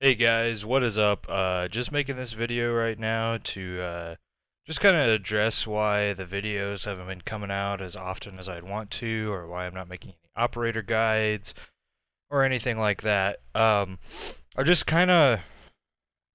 Hey guys, what is up? Just making this video right now to just kind of address why the videos haven't been coming out as often as I'd want to, or why I'm not making any operator guides or anything like that. I'm just kind of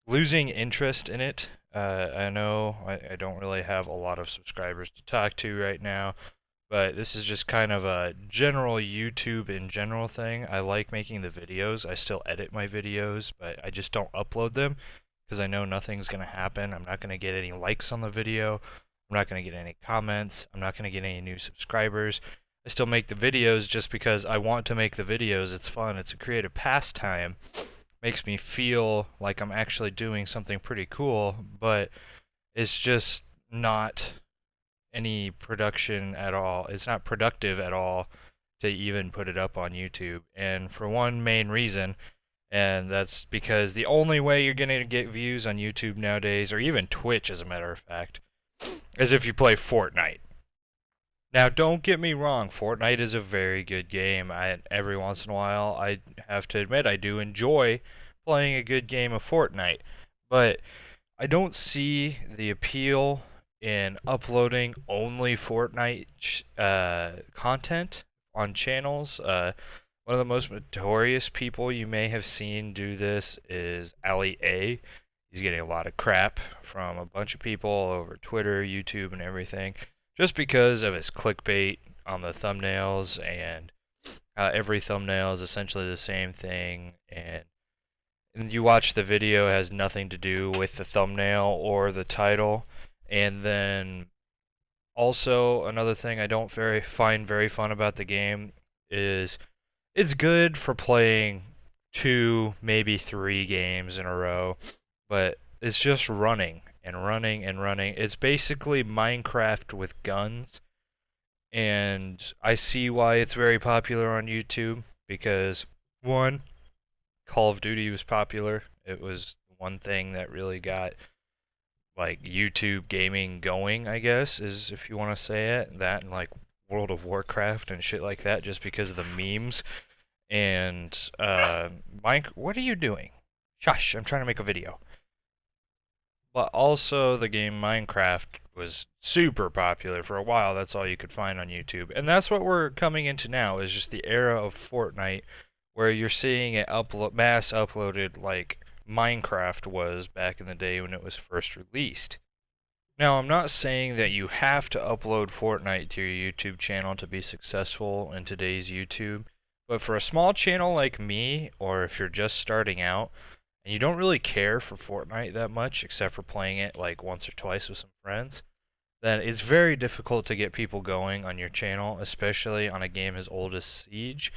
losing interest in it. I know I don't really have a lot of subscribers to talk to right now, but this is just kind of a general YouTube in general thing. I like making the videos. I still edit my videos, but I just don't upload them because I know nothing's going to happen. I'm not going to get any likes on the video. I'm not going to get any comments. I'm not going to get any new subscribers. I still make the videos just because I want to make the videos. It's fun. It's a creative pastime. Makes me feel like I'm actually doing something pretty cool, but it's just not any production at all. It's not productive at all to even put it up on YouTube. And for one main reason, and that's because the only way you're going to get views on YouTube nowadays, or even Twitch as a matter of fact, is if you play Fortnite. Now, don't get me wrong, Fortnite is a very good game. Every once in a while, I have to admit, I do enjoy playing a good game of Fortnite. But I don't see the appeal in uploading only Fortnite content on channels. One of the most notorious people you may have seen do this is Ali A. He's getting a lot of crap from a bunch of people over Twitter, YouTube, and everything, just because of his clickbait on the thumbnails, and every thumbnail is essentially the same thing, and you watch the video, it has nothing to do with the thumbnail or the title. And then also another thing I don't find very fun about the game is it's good for playing 2, maybe 3 games in a row, but it's just running and running and running. It's basically Minecraft with guns, and I see why it's very popular on YouTube because one, Call of Duty was popular. It was one thing that really got like YouTube gaming going, I guess, is if you want to say it. That and like World of Warcraft and shit like that, just because of the memes. And Mike, what are you doing? Shush! I'm trying to make a video. But also, the game Minecraft was super popular for a while. That's all you could find on YouTube, and that's what we're coming into now. Is just the era of Fortnite, where you're seeing it mass uploaded like Minecraft was back in the day when it was first released. Now, I'm not saying that you have to upload Fortnite to your YouTube channel to be successful in today's YouTube, but for a small channel like me, or if you're just starting out, and you don't really care for Fortnite that much, except for playing it like once or twice with some friends, then it's very difficult to get people going on your channel, especially on a game as old as Siege.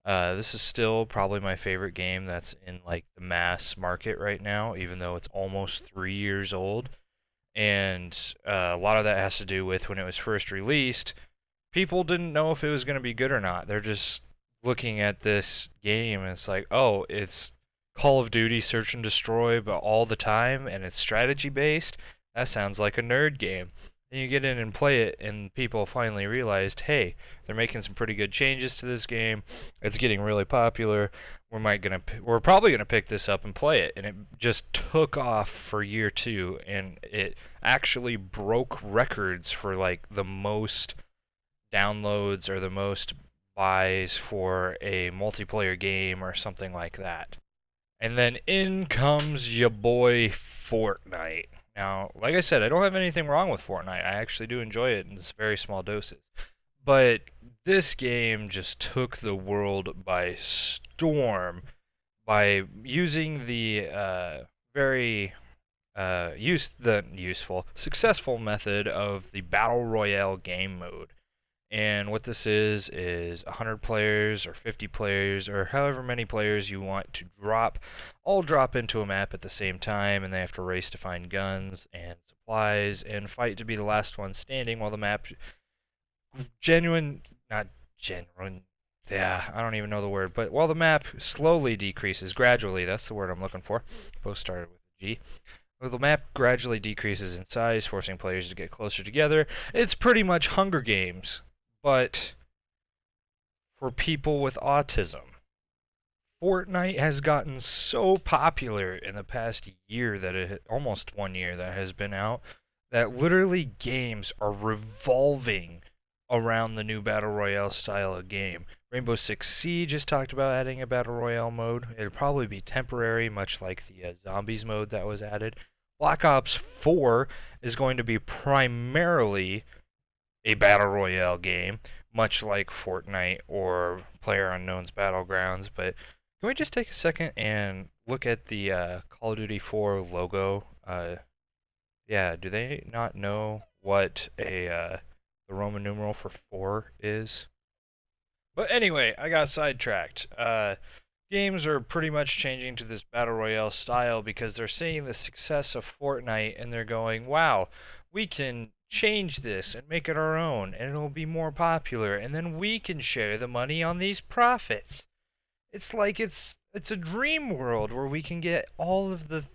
This is still probably my favorite game that's in like the mass market right now, even though it's almost 3 years old. And a lot of that has to do with when it was first released, people didn't know if it was going to be good or not. They're just looking at this game and it's like, oh, it's Call of Duty Search and Destroy, but all the time, and it's strategy based. That sounds like a nerd game. Then you get in and play it, and people finally realized, hey, they're making some pretty good changes to this game. It's getting really popular. We're probably gonna pick this up and play it, and it just took off for year 2, and it actually broke records for like the most downloads or the most buys for a multiplayer game or something like that. And then in comes your boy Fortnite. Now, like I said, I don't have anything wrong with Fortnite. I actually do enjoy it in very small doses. But this game just took the world by storm by using the very useful, successful method of the Battle Royale game mode. And what this is 100 players or 50 players or however many players you want to all drop into a map at the same time, and they have to race to find guns and supplies and fight to be the last one standing while the map not genuine, yeah, I don't even know the word, but while the map slowly decreases, gradually, that's the word I'm looking for. Both started with a G. Well, the map gradually decreases in size, forcing players to get closer together. It's pretty much Hunger Games, but for people with autism. Fortnite has gotten so popular in the past year that almost 1 year that has been out, that literally games are revolving around the new Battle Royale style of game. Rainbow Six Siege just talked about adding a Battle Royale mode. It'll probably be temporary, much like the Zombies mode that was added. Black Ops 4 is going to be primarily a Battle Royale game, much like Fortnite or PlayerUnknown's Battlegrounds. But can we just take a second and look at the Call of Duty 4 logo? Yeah, do they not know what the Roman numeral for 4 is? But anyway, I got sidetracked. Games are pretty much changing to this Battle Royale style because they're seeing the success of Fortnite and they're going, wow, we can change this and make it our own and it'll be more popular and then we can share the money on these profits. It's like it's a dream world where we can get all of the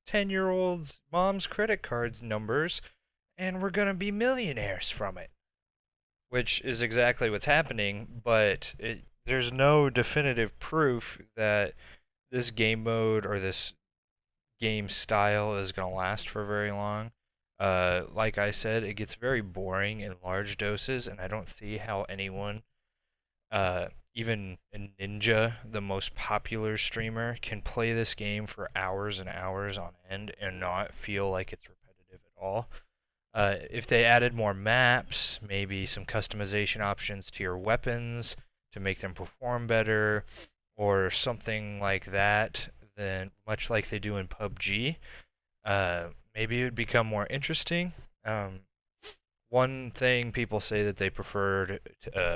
10-year-old's mom's credit cards numbers and we're going to be millionaires from it. Which is exactly what's happening, but there's no definitive proof that this game mode or this game style is going to last for very long. Like I said, it gets very boring in large doses, and I don't see how anyone, even a Ninja, the most popular streamer, can play this game for hours and hours on end and not feel like it's repetitive at all. If they added more maps, maybe some customization options to your weapons to make them perform better, or something like that, then much like they do in PUBG, maybe it would become more interesting. One thing people say that they preferred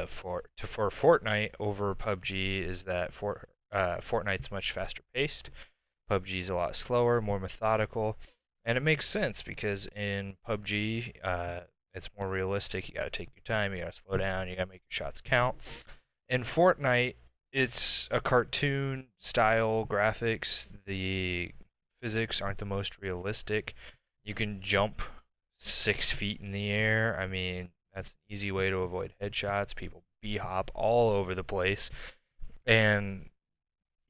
for Fortnite over PUBG is that Fortnite's much faster paced, PUBG's a lot slower, more methodical. And it makes sense because in PUBG, it's more realistic. You gotta take your time, you gotta slow down, you gotta make your shots count. In Fortnite, it's a cartoon style graphics. The physics aren't the most realistic. You can jump 6 feet in the air. I mean, that's an easy way to avoid headshots. People b-hop all over the place. And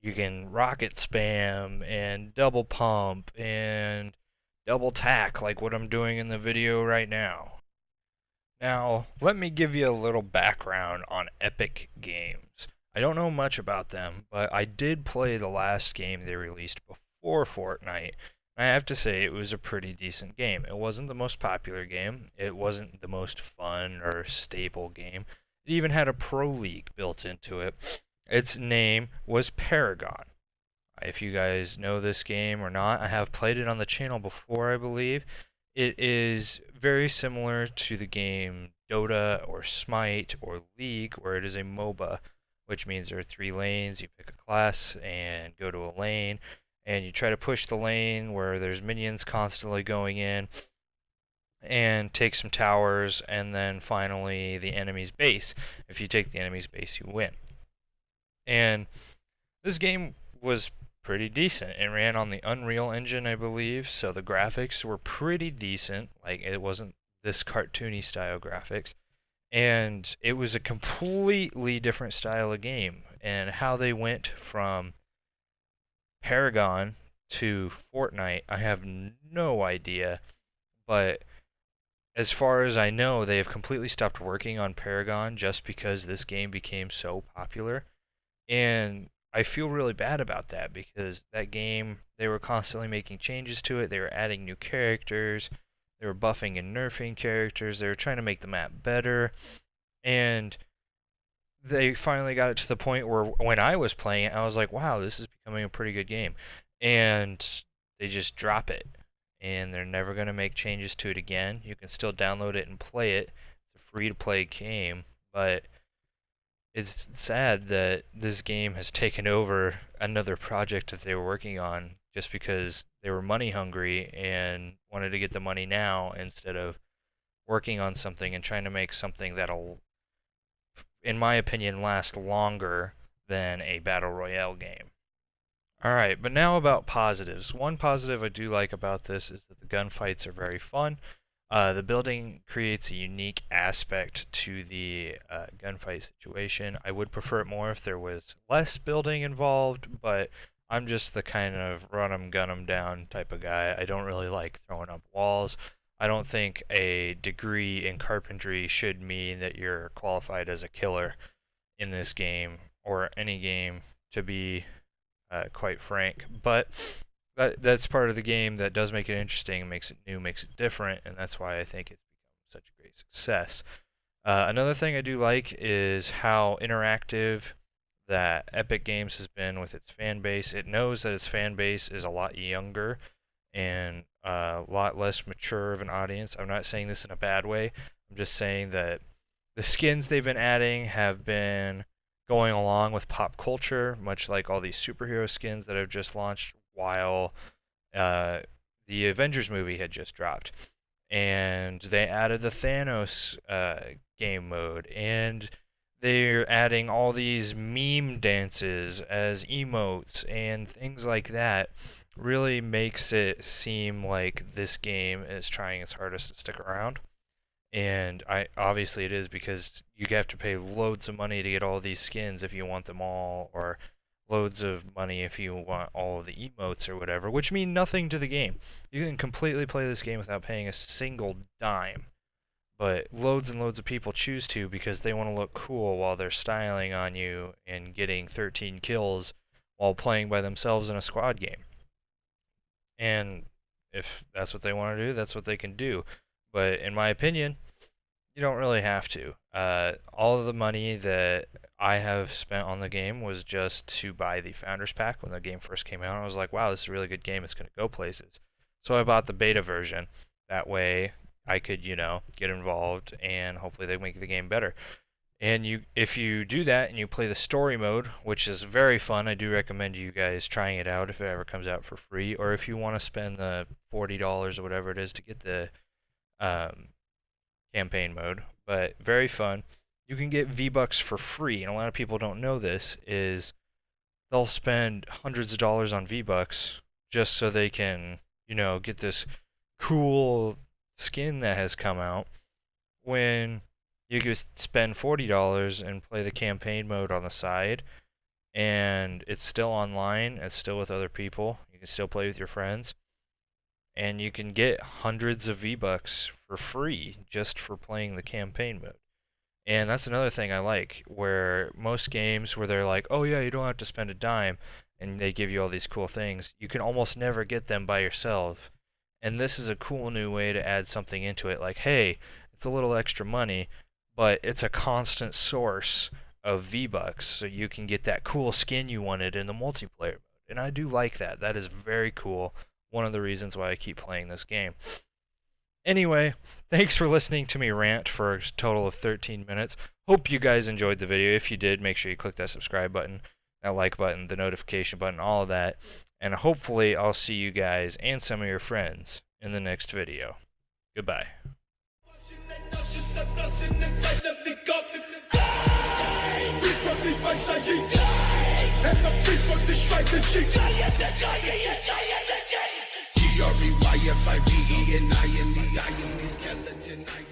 you can rocket spam and double pump and double tack like what I'm doing in the video right now. Now, let me give you a little background on Epic Games. I don't know much about them, but I did play the last game they released before Fortnite. I have to say it was a pretty decent game. It wasn't the most popular game. It wasn't the most fun or stable game. It even had a pro league built into it. Its name was Paragon. If you guys know this game or not, I have played it on the channel before, I believe. It is very similar to the game Dota or Smite or League, where it is a MOBA, which means there are 3 lanes. You pick a class and go to a lane, and you try to push the lane where there's minions constantly going in, and take some towers, and then finally the enemy's base. If you take the enemy's base, you win. And this game was pretty decent. It ran on the Unreal Engine, I believe, so the graphics were pretty decent. Like, it wasn't this cartoony style graphics. And it was a completely different style of game. And how they went from Paragon to Fortnite, I have no idea. But as far as I know, they have completely stopped working on Paragon just because this game became so popular. And I feel really bad about that because that game, they were constantly making changes to it. They were adding new characters. They were buffing and nerfing characters. They were trying to make the map better. And they finally got it to the point where when I was playing it, I was like, wow, this is becoming a pretty good game. And they just drop it. And they're never going to make changes to it again. You can still download it and play it. It's a free-to-play game, but it's sad that this game has taken over another project that they were working on just because they were money hungry and wanted to get the money now instead of working on something and trying to make something that'll, in my opinion, last longer than a Battle Royale game. Alright, but now about positives. One positive I do like about this is that the gunfights are very fun. The building creates a unique aspect to the gunfight situation. I would prefer it more if there was less building involved, but I'm just the kind of run 'em, gun 'em down type of guy. I don't really like throwing up walls. I don't think a degree in carpentry should mean that you're qualified as a killer in this game or any game, to be quite frank. But that's part of the game that does make it interesting, makes it new, makes it different, and that's why I think it's become such a great success. Another thing I do like is how interactive that Epic Games has been with its fan base. It knows that its fan base is a lot younger and a lot less mature of an audience. I'm not saying this in a bad way. I'm just saying that the skins they've been adding have been going along with pop culture, much like all these superhero skins that have just launched while the Avengers movie had just dropped. And they added the Thanos game mode, and they're adding all these meme dances as emotes and things like that. Really makes it seem like this game is trying its hardest to stick around. And obviously it is, because you have to pay loads of money to get all these skins if you want them all, or loads of money if you want all of the emotes or whatever, which mean nothing to the game. You can completely play this game without paying a single dime, but loads and loads of people choose to because they want to look cool while they're styling on you and getting 13 kills while playing by themselves in a squad game. And if that's what they want to do, that's what they can do. But in my opinion, you don't really have to. All of the money that I have spent on the game was just to buy the Founders Pack when the game first came out. I was like, wow, this is a really good game. It's going to go places. So I bought the beta version. That way I could, get involved and hopefully they make the game better. And if you do that and you play the story mode, which is very fun, I do recommend you guys trying it out if it ever comes out for free, or if you want to spend the $40 or whatever it is to get the campaign mode. But very fun. You can get V-Bucks for free, and a lot of people don't know this, is they'll spend hundreds of dollars on V-Bucks just so they can, get this cool skin that has come out, when you could spend $40 and play the campaign mode on the side, and it's still online, it's still with other people, you can still play with your friends, and you can get hundreds of V-Bucks for free just for playing the campaign mode. And that's another thing I like, where most games where they're like, oh yeah, you don't have to spend a dime, and they give you all these cool things, you can almost never get them by yourself. And this is a cool new way to add something into it, like, hey, it's a little extra money, but it's a constant source of V-Bucks, so you can get that cool skin you wanted in the multiplayer mode. And I do like that. That is very cool. One of the reasons why I keep playing this game. Anyway, thanks for listening to me rant for a total of 13 minutes. Hope you guys enjoyed the video. If you did, make sure you click that subscribe button, that like button, the notification button, all of that. And hopefully I'll see you guys and some of your friends in the next video. Goodbye. G-R-E-Y-F-I-V-E and I am the skeleton.